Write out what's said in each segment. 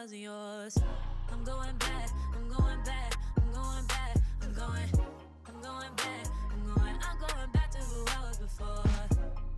wasn't yours. I'm going back, I'm going back, I'm going back, I'm going back, I'm going back to who I was before.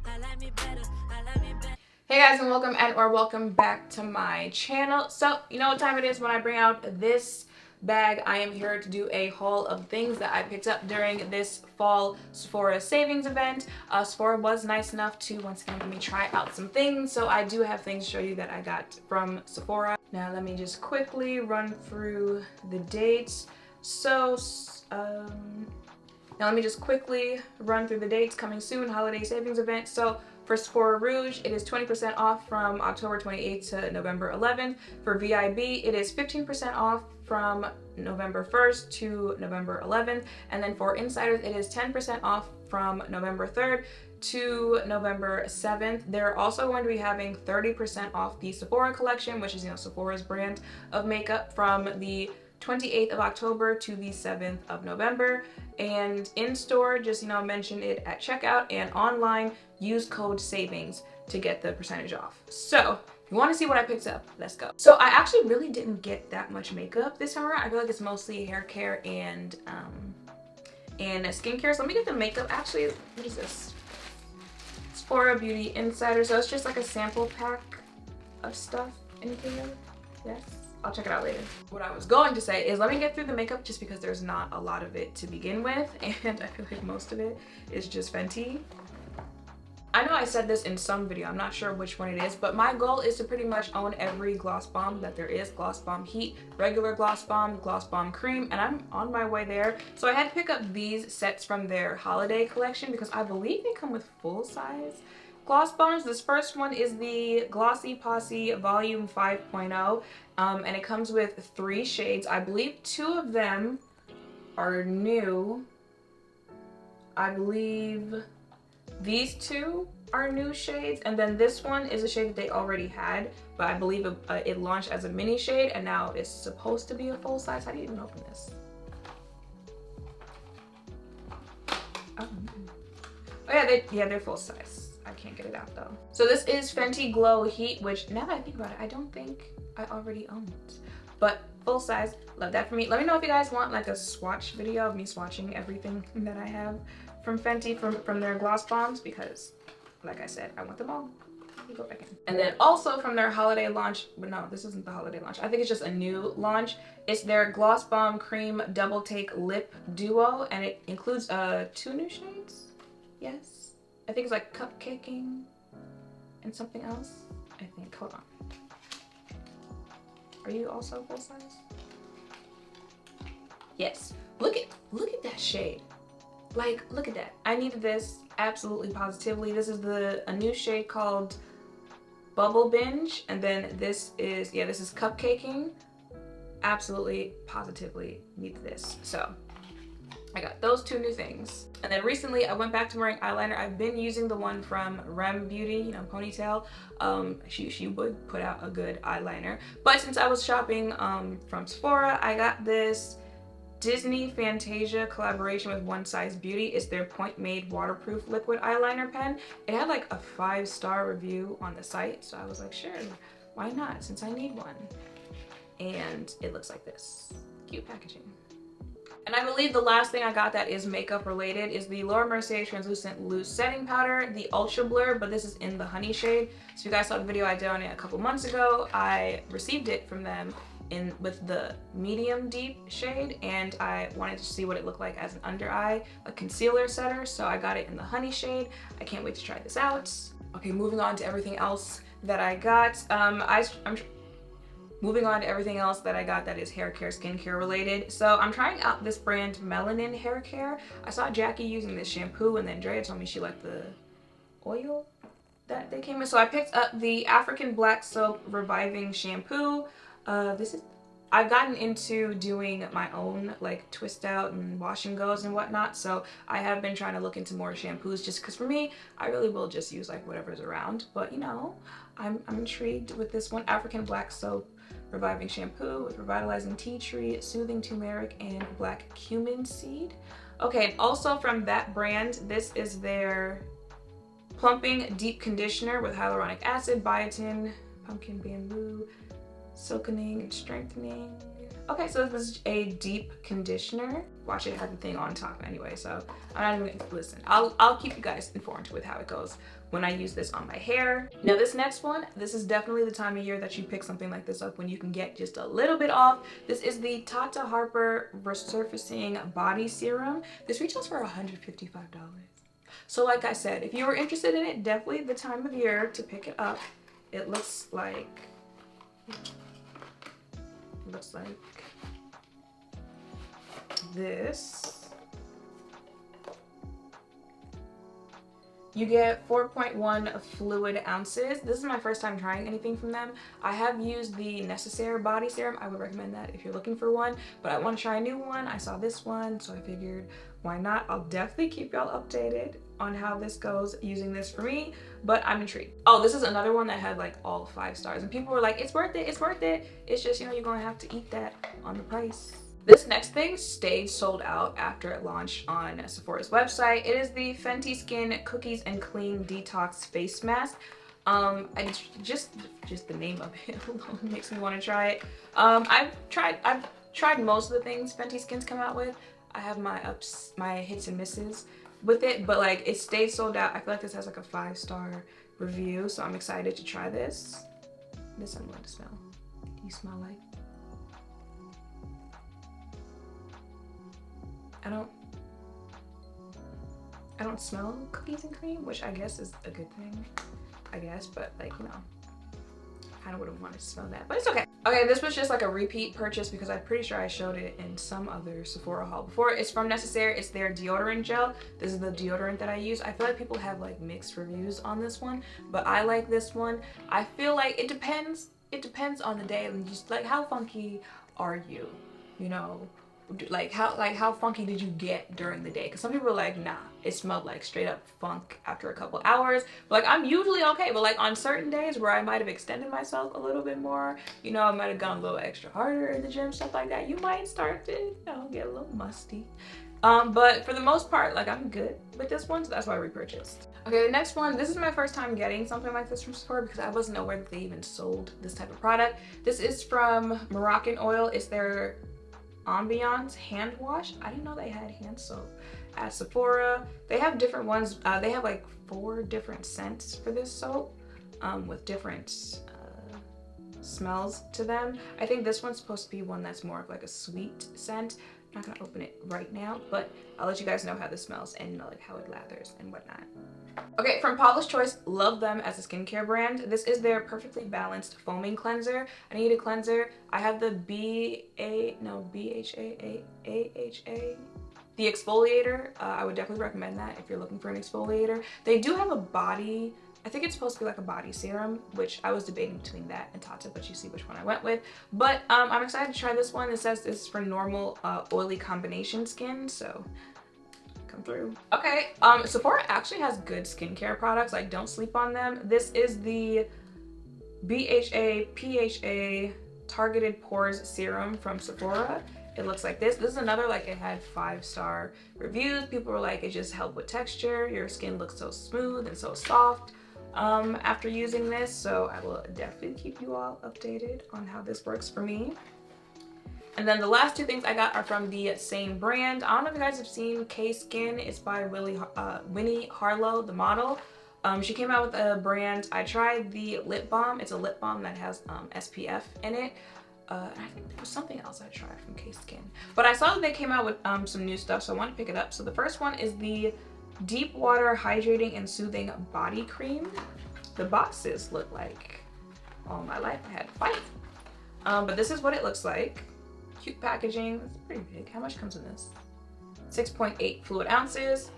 I like me better, I like me better. Hey guys, and welcome back to my channel. So you know what time it is when I bring out this bag. I am here to do a haul of things that I picked up during this fall Sephora savings event. Sephora was nice enough to once again let me try out some things, so I do have things to show you that I got from Sephora. Now let me just quickly run through the dates. So now let me just quickly run through the dates coming soon, holiday savings event. So for Sephora Rouge, it is 20% off from October 28th to November 11th. For VIB, it is 15% off from November 1st to November 11th. And then for Insiders, it is 10% off from November 3rd to November 7th. They're also going to be having 30% off the Sephora collection, which is, Sephora's brand of makeup, from the 28th of October to the 7th of November. And in store, just mention it at checkout, and online use code SAVINGS to get the percentage off. So if you want to see what I picked up, let's go. So I actually really didn't get that much makeup this time around. I feel like it's mostly hair care and skincare. So let me get the makeup. Actually, what is this? Sephora Beauty Insider. So it's just like a sample pack of stuff. Anything else? Yes. I'll check it out later. What I was going to say is let me get through the makeup just because there's not a lot of it to begin with, and I feel like most of it is just Fenty. I know I said this in some video, I'm not sure which one it is, but my goal is to pretty much own every gloss bomb that there is. Gloss bomb heat, regular gloss bomb cream, and I'm on my way there. So I had to pick up these sets from their holiday collection because I believe they come with full size gloss bombs. This first one is the Glossy Posse Volume 5.0, and it comes with 3 shades. I believe 2 of them are new. I believe these 2 are new shades, and then this one is a shade that they already had, but I believe it launched as a mini shade, and now it's supposed to be a full size. How do you even open this? Oh yeah, they're full size. I can't get it out though. So this is Fenty Glow Heat, which now that I think about it, I don't think I already owned. But full size, love that for me. Let me know if you guys want like a swatch video of me swatching everything that I have from Fenty from their gloss bombs, because like I said, I want them all. Let me go back in. And then also from their holiday launch, but no, this isn't the holiday launch. I think it's just a new launch. It's their Gloss Bomb Cream Double Take Lip Duo, and it includes 2 new shades. Yes. I think it's like cupcaking and something else. I think. Hold on. Are you also full size? Yes. Look at that shade. Like, look at that. I needed this absolutely positively. This is a new shade called Bubble Binge, and then this is cupcaking. Absolutely positively need this. So I got those 2 new things. And then recently I went back to wearing eyeliner. I've been using the one from Rem Beauty, ponytail. She would put out a good eyeliner. But since I was shopping from Sephora, I got this Disney Fantasia collaboration with One Size Beauty. It's their Point Made waterproof liquid eyeliner pen. It had like a 5-star review on the site, so I was like, sure, why not, since I need one. And it looks like this. Cute packaging. And I believe the last thing I got that is makeup related is the Laura Mercier Translucent Loose Setting Powder, the Ultra Blur, but this is in the honey shade. So if you guys saw the video I did on it a couple months ago, I received it from them with the medium deep shade, and I wanted to see what it looked like as an under eye, a concealer setter, so I got it in the honey shade. I can't wait to try this out. Okay, moving on to everything else that I got. Moving on to everything else that I got that is hair care, skincare related. So I'm trying out this brand Melanin hair care. I saw Jackie using this shampoo, and then Drea told me she liked the oil that they came with. So I picked up the African Black Soap Reviving Shampoo. I've gotten into doing my own like twist out and wash and goes and whatnot, so I have been trying to look into more shampoos just because for me, I really will just use like whatever's around. But I'm intrigued with this one, African Black Soap Reviving Shampoo with revitalizing tea tree, soothing turmeric, and black cumin seed. Okay, and also from that brand, this is their Plumping Deep Conditioner with hyaluronic acid, biotin, pumpkin bamboo, silkening and strengthening. Okay, so this is a deep conditioner. Watch, it has the thing on top anyway, so I'm not even gonna listen. I'll keep you guys informed with how it goes when I use this on my hair. Now this next one, this is definitely the time of year that you pick something like this up when you can get just a little bit off. This is the Tata Harper Resurfacing Body Serum. This retails for $155. So like I said, if you were interested in it, definitely the time of year to pick it up. It looks like this. You get 4.1 fluid ounces. This is my first time trying anything from them. I have used the Mercier body serum. I would recommend that if you're looking for one, but I want to try a new one. I saw this one, so I figured why not? I'll definitely keep y'all updated on how this goes using this for me, but I'm intrigued. Oh, this is another one that had like all 5 stars and people were like, it's worth it, it's worth it. It's just, you know, you're gonna have to eat that on the price. This next thing stayed sold out after it launched on Sephora's website. It is the Fenty Skin Cookies and Clean Detox Face Mask. And just the name of it alone makes me want to try it. I've tried most of the things Fenty Skin's come out with. I have my hits and misses with it, but like it stayed sold out. I feel like this has like a 5-star review, so I'm excited to try this. This I'm going to smell. Do you smell like? I don't smell cookies and cream, which I guess is a good thing, I guess, but like, you know, kind of would have wanted to smell that, but it's okay. Okay, this was just like a repeat purchase because I'm pretty sure I showed it in some other Sephora haul before. It's from Mercier. It's their deodorant gel. This is the deodorant that I use. I feel like people have like mixed reviews on this one, but I like this one. I feel like it depends on the day and just like how funky are you, you know? Like how funky did you get during the day? Because some people are like, nah, it smelled like straight up funk after a couple hours. But like I'm usually okay, but like on certain days where I might have extended myself a little bit more, you know, I might have gone a little extra harder in the gym, stuff like that, you might start to, you know, get a little musty. But for the most part, like I'm good with this one, so that's why I repurchased. Okay, the next one, this is my first time getting something like this from Sephora because I wasn't aware that they even sold this type of product. This is from Moroccan Oil. It's their Ambiance hand wash. I didn't know they had hand soap at Sephora. They have different ones. They have like 4 different scents for this soap with different smells to them. I think this one's supposed to be one that's more of like a sweet scent. I'm not gonna open it right now, but I'll let you guys know how this smells and like how it lathers and whatnot. Okay, from Paula's Choice, love them as a skincare brand. This is their Perfectly Balanced Foaming Cleanser. I need a cleanser. I have the BHA, the exfoliator. I would definitely recommend that if you're looking for an exfoliator. They do have a body, I think it's supposed to be like a body serum, which I was debating between that and Tata, but you see which one I went with. But I'm excited to try this one. It says this is for normal oily combination skin, so come through. Okay, Sephora actually has good skincare products. Like, don't sleep on them. This is the BHA PHA Targeted Pores Serum from Sephora. It looks like this. This is another, like, it had 5-star reviews. People were like, it just helped with texture. Your skin looks so smooth and so soft after using this. So I will definitely keep you all updated on how this works for me. And then the last 2 things I got are from the same brand. I don't know if you guys have seen K-Skin. It's by Winnie Harlow, the model. She came out with a brand. I tried the lip balm. It's a lip balm that has SPF in it. And I think there was something else I tried from K-Skin. But I saw that they came out with some new stuff, so I wanted to pick it up. So the first one is the Deepwater Hydrating and Soothing Body Cream. The boxes look like all my life I had to fight. But this is what it looks like. Cute packaging. It's pretty big. How much comes in this? 6.8 fluid ounces.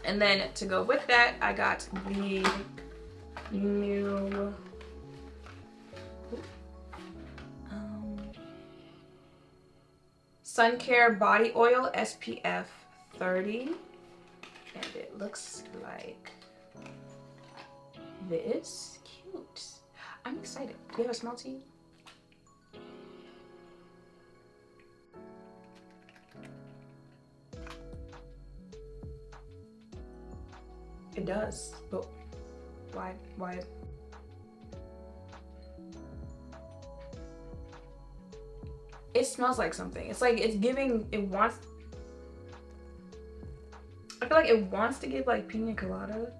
And then to go with that, I got the new Sun Care Body Oil SPF 30. And it looks like this. Cute. I'm excited. Do you have a smell to you? It does, but why? it smells like something. It's like it's giving, it wants, I feel like it wants to give like pina colada,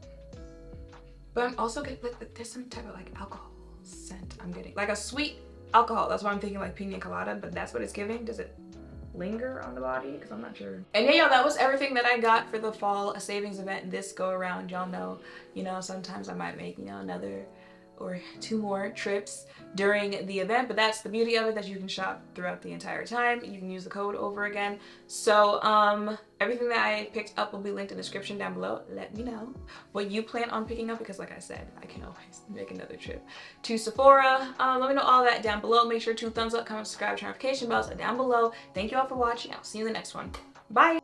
but I'm also getting like there's some type of like alcohol scent I'm getting, like a sweet alcohol. That's why I'm thinking like pina colada, but that's what it's giving. Does it linger on the body? Because I'm not sure. And yeah, y'all, that was everything that I got for the fall savings event this go around. Y'all know, you know, sometimes I might make, you know, another or 2 more trips during the event, but that's the beauty of it, that you can shop throughout the entire time. You can use the code over again. So everything that I picked up will be linked in the description down below. Let me know what you plan on picking up, because like I said, I can always make another trip to Sephora. Let me know all that down below. Make sure to thumbs up, comment, subscribe, turn notification bells down below. Thank you all for watching. I'll see you in the next one. Bye.